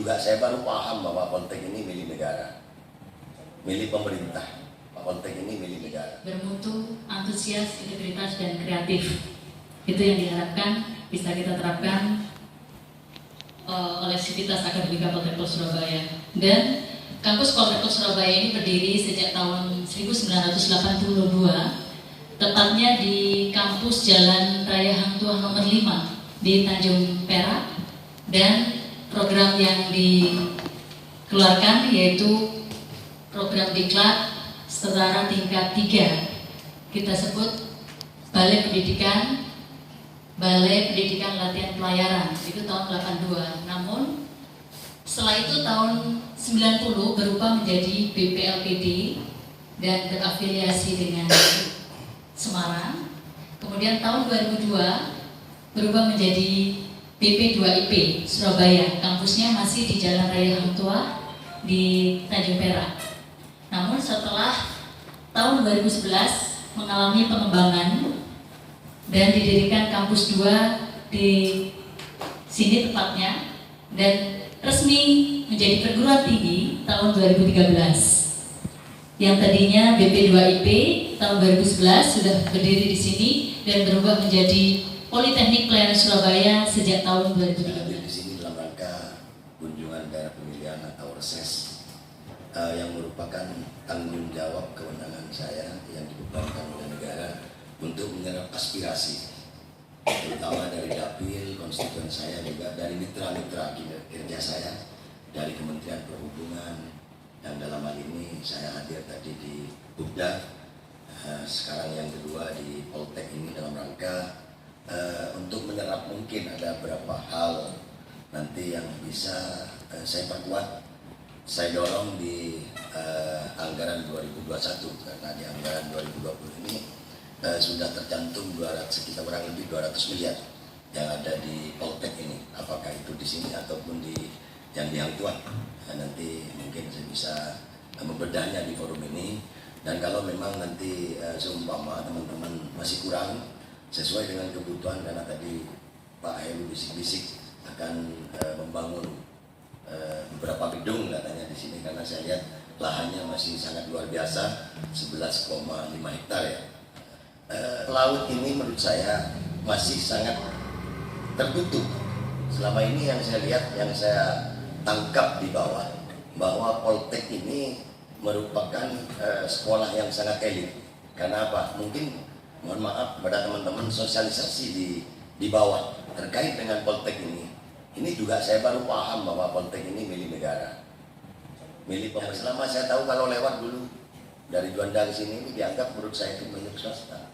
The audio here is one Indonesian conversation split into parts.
juga saya baru paham bahwa Poltek ini milik negara, milik pemerintah. Poltek ini milik negara. Bermutu, antusias, integritas, dan kreatif. Itu yang diharapkan bisa kita terapkan oleh Sivitas Akademika Polteknik Surabaya. Dan kampus Polteknik Surabaya ini berdiri sejak tahun 1982, tepatnya di kampus Jalan Raya Hang Tuah nomor 5 di Tanjung Perak. Dan program yang dikeluarkan yaitu program diklat setara tingkat 3, kita sebut Balai Pendidikan Latihan Pelayaran, itu tahun 82. Namun setelah itu tahun 90 berubah menjadi BPLPD dan berafiliasi dengan Semarang. Kemudian tahun 2002 berubah menjadi BP2IP Surabaya, kampusnya masih di Jalan Raya Hang Tuah di Tanjung Perak. Namun setelah tahun 2011 mengalami pengembangan dan didirikan kampus 2 di sini tepatnya, dan resmi menjadi perguruan tinggi tahun 2013. Yang tadinya BP2IP tahun 2011 sudah berdiri di sini dan berubah menjadi Politeknik Pelayaran Surabaya sejak tahun 2013. Di sini dalam rangka kunjungan daerah pemilihan atau reses yang merupakan tanggung jawab kewenangan saya yang dibebankan oleh negara untuk menyerap aspirasi, terutama dari dapil konstituen saya, juga dari mitra-mitra kerja saya, dari Kementerian Perhubungan, dan dalam hal ini saya hadir tadi di Bukda, sekarang yang kedua di Poltek ini dalam rangka untuk menyerap mungkin ada beberapa hal nanti yang bisa saya perkuat. Saya dorong di anggaran 2021, karena di anggaran 2020 ini sudah tercantum sekitar kurang lebih 200 miliar yang ada di Poltek ini, apakah itu di sini ataupun di yang di Hang Tuah. Nanti mungkin saya bisa membedahnya di forum ini, dan kalau memang nanti seumpama teman-teman masih kurang sesuai dengan kebutuhan, karena tadi Pak Heru bisik-bisik akan membangun beberapa gedung katanya di sini, karena saya lihat lahannya masih sangat luar biasa, 11,5 hektar ya. Laut ini menurut saya masih sangat tertutup. Selama ini yang saya lihat, yang saya tangkap di bawah, bahwa Poltek ini merupakan sekolah yang sangat elit. Karena apa? Mungkin mohon maaf kepada teman-teman, sosialisasi di bawah terkait dengan Poltek ini juga saya baru paham bahwa Poltek ini milik negara, milik pemerintah. Selama saya tahu kalau lewat dulu dari Juanda ke sini ini dianggap menurut saya itu milik swasta,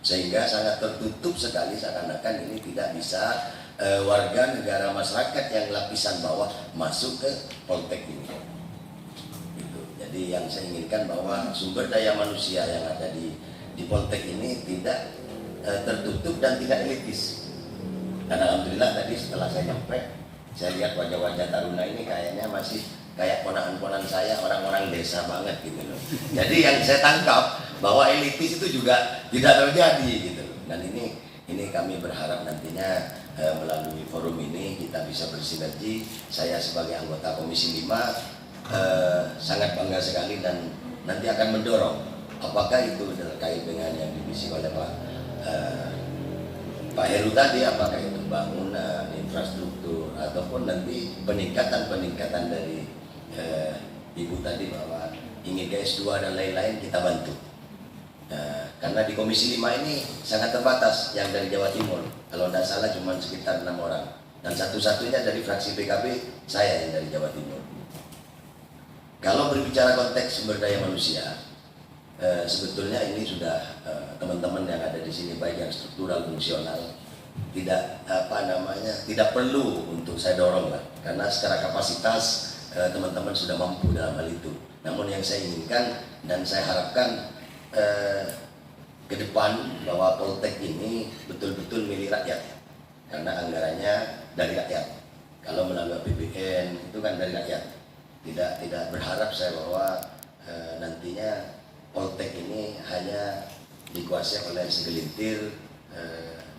sehingga sangat tertutup sekali, seakan-akan ini tidak bisa warga negara masyarakat yang lapisan bawah masuk ke Poltek ini. Gitu. Jadi yang saya inginkan bahwa sumber daya manusia yang ada di Poltek ini tidak tertutup dan tidak elitis. Dan alhamdulillah tadi setelah saya nyampe, saya lihat wajah-wajah taruna ini kayaknya masih kayak ponakan-ponakan saya, orang-orang desa banget gitu loh. Jadi yang saya tangkap bahwa elitis itu juga tidak terjadi gitu loh. Dan ini kami berharap nantinya melalui forum ini kita bisa bersinergi. Saya sebagai anggota Komisi 5 sangat bangga sekali, dan nanti akan mendorong apakah itu terkait dengan yang divisi oleh Pak Heru tadi, apakah itu bangunan, infrastruktur, ataupun nanti peningkatan dari Ibu tadi bahwa ingin ke S2 dan lain-lain, kita bantu. Karena di Komisi 5 ini sangat terbatas yang dari Jawa Timur, kalau tidak salah cuma sekitar 6 orang, dan satu-satunya dari fraksi PKB saya yang dari Jawa Timur. Kalau berbicara konteks sumber daya manusia, sebetulnya ini sudah teman-teman yang ada di sini, baik yang struktural, fungsional, tidak perlu untuk saya dorong lah, karena secara kapasitas teman-teman sudah mampu dalam hal itu. Namun yang saya inginkan dan saya harapkan ke depan bahwa Poltek ini betul-betul milik rakyat, karena anggarannya dari rakyat. Kalau melalui APBN itu kan dari rakyat. Tidak berharap saya bahwa nantinya Poltek ini hanya dikuasai oleh segelintir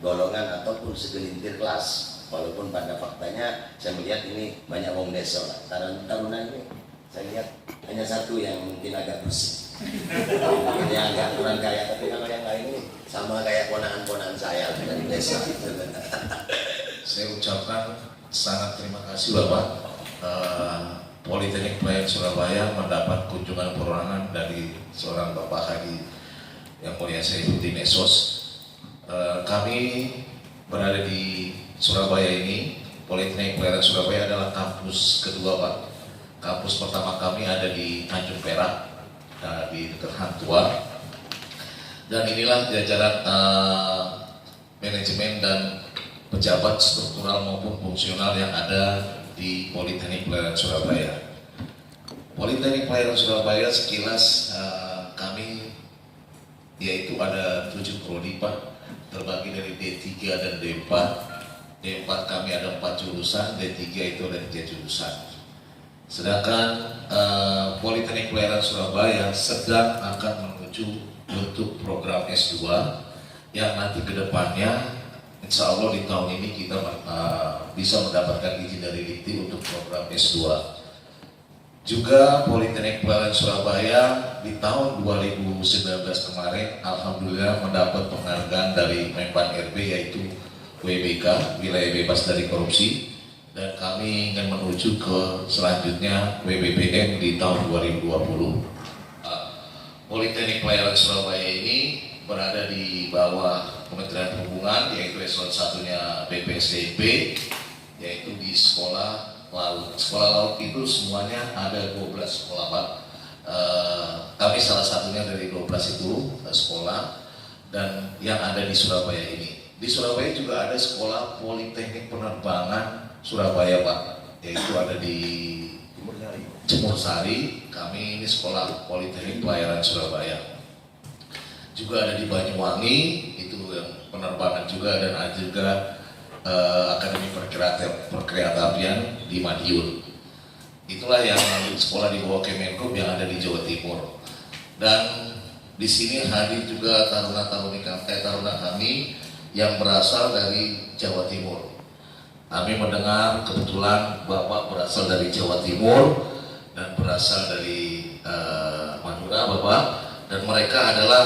golongan ataupun segelintir kelas. walaupun pada faktanya saya melihat ini banyak wong desa lah. Taruna ini saya lihat hanya satu yang mungkin agak bersih, yang agak kurang kaya, tapi kalau yang lain ini sama kayak ponakan-ponakan saya dari desa. Saya ucapkan sangat terima kasih Bapak. Politeknik Pelayan Surabaya mendapat kunjungan perorangan dari seorang Bapak Haji yang mulia Saifuddin Esos. Kami berada di Surabaya ini. Politeknik Pelayan Surabaya adalah kampus kedua Pak. Kampus pertama kami ada di Tanjung Perak, di dekat Hang Tuah. Dan inilah jajaran manajemen dan pejabat struktural maupun fungsional yang ada di Politeknik Pelayaran Surabaya. Politeknik Pelayaran Surabaya sekilas kami yaitu ada 7 prodi Pak, terbagi dari D3 dan D4. D4 kami ada 4 jurusan, D3 itu ada 3 jurusan. Sedangkan Politeknik Pelayaran Surabaya sedang akan menuju untuk program S2 yang nanti ke depannya insya Allah di tahun ini kita bisa mendapatkan izin dari LIPTI untuk program S2. Juga Politeknik Pelayaran Surabaya di tahun 2019 kemarin alhamdulillah mendapat penghargaan dari Menpan RB yaitu WBK, Wilayah Bebas dari Korupsi, dan kami ingin menuju ke selanjutnya WBBM di tahun 2020. Politeknik Pelayaran Surabaya ini berada di bawah Kementerian Perhubungan, yaitu eselon satunya BPSDB, yaitu di sekolah laut. Sekolah laut itu semuanya ada 12 sekolah Pak. Kami salah satunya dari 12 itu sekolah, dan yang ada di Surabaya ini. Di Surabaya juga ada sekolah Politeknik Penerbangan Surabaya Pak, yaitu ada di Jemur Sari. Kami ini sekolah Politeknik Pelayaran Surabaya. Juga ada di Banyuwangi, itu yang penerbangan juga, dan ada juga Akademi Perkeretaapian di Madiun. Itulah yang sekolah di bawah Kemenhub yang ada di Jawa Timur. Dan di sini hadir juga taruna kami yang berasal dari Jawa Timur. Kami mendengar kebetulan Bapak berasal dari Jawa Timur dan berasal dari Madura Bapak, dan mereka adalah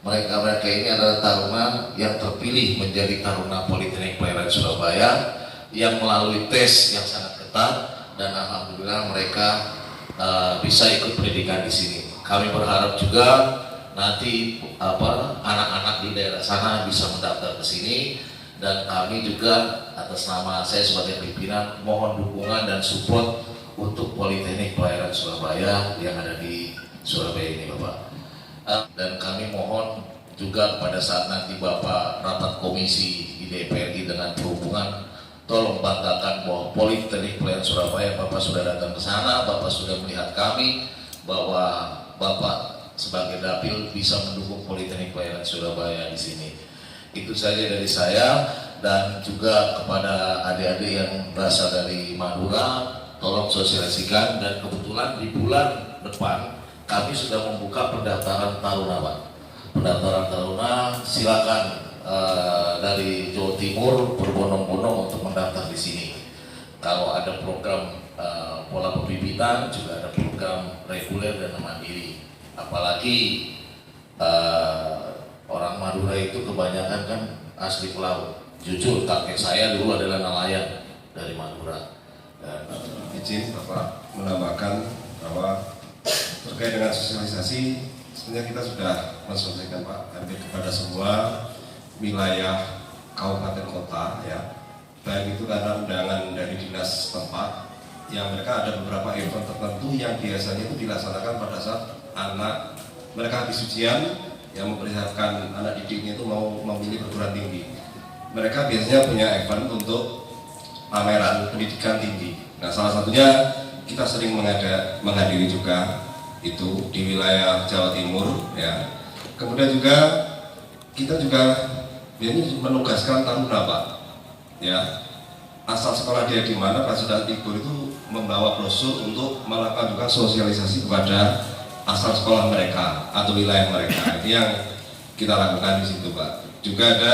mereka ini adalah taruna yang terpilih menjadi taruna Politeknik Pelayaran Surabaya yang melalui tes yang sangat ketat, dan alhamdulillah mereka bisa ikut pendidikan di sini. Kami berharap juga nanti anak-anak di daerah sana bisa mendaftar ke sini, dan kami juga atas nama saya sebagai pimpinan mohon dukungan dan support untuk Politeknik Pelayaran Surabaya yang ada di Surabaya ini Bapak. Dan kami mohon juga pada saat nanti Bapak rapat komisi di DPRI dengan perhubungan, tolong banggakan bahwa Politeknik Pelayaran Surabaya Bapak sudah datang ke sana, Bapak sudah melihat kami bahwa Bapak sebagai dapil bisa mendukung Politeknik Pelayaran Surabaya di sini. Itu saja dari saya, dan juga kepada adik-adik yang berasal dari Madura, tolong sosialisasikan. Dan kebetulan di bulan depan kami sudah membuka pendaftaran taruna Pak. Pendaftaran taruna silakan dari Jawa Timur berbondong-bondong untuk mendaftar di sini. Kalau ada program pola pembibitan, juga ada program reguler dan mandiri. Apalagi orang Madura itu kebanyakan kan asli pelaut. Jujur kakek saya dulu adalah nelayan dari Madura. Dan izin Bapak menambahkan bahwa terkait dengan sosialisasi, sebenarnya kita sudah mensosialisasikan Pak hampir kepada semua wilayah kabupaten kota ya, baik itu karena undangan dari dinas tempat, yang mereka ada beberapa event tertentu yang biasanya itu dilaksanakan pada saat anak mereka habis ujian, yang memperlihatkan anak didiknya itu mau memilih perguruan tinggi. Mereka biasanya punya event untuk pameran pendidikan tinggi. Nah, salah satunya kita sering menghadiri juga itu di wilayah Jawa Timur ya. Kemudian juga kita juga ini menugaskan taruna Pak ya, asal sekolah dia di mana, pas sudah libur itu membawa brosur untuk melakukan juga sosialisasi kepada asal sekolah mereka atau wilayah mereka. Ini yang kita lakukan di situ Pak. Juga ada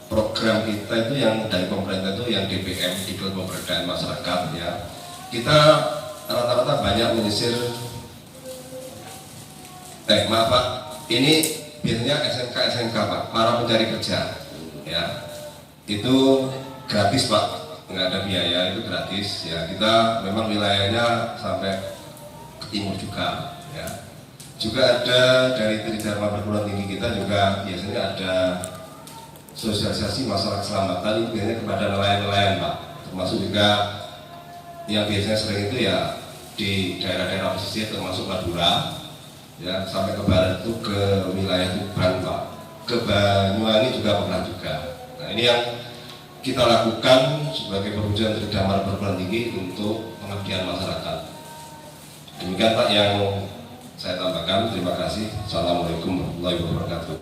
program kita itu yang dari pemerintah itu yang DPM, Diklat Pemberdayaan Masyarakat ya. Kita rata-rata banyak menyisir maaf Pak, ini biasanya SMK Pak, para pencari kerja ya. Itu gratis Pak, nggak ada biaya, itu gratis ya. Kita memang wilayahnya sampai ke timur juga ya. Juga ada dari Tridharma Perguruan Tinggi kita juga biasanya ada sosialisasi masalah keselamatan itu biasanya kepada nelayan-nelayan Pak, termasuk juga yang biasanya sering itu ya di daerah-daerah pesisir termasuk Madura ya, sampai ke barat itu ke wilayah Tuban Pak, ke Banyuwangi juga pernah juga. Nah ini yang kita lakukan sebagai perwujudan Tridharma Perguruan Tinggi untuk pengabdian masyarakat. Demikian Pak yang saya tambahkan. Terima kasih. Assalamualaikum warahmatullahi wabarakatuh.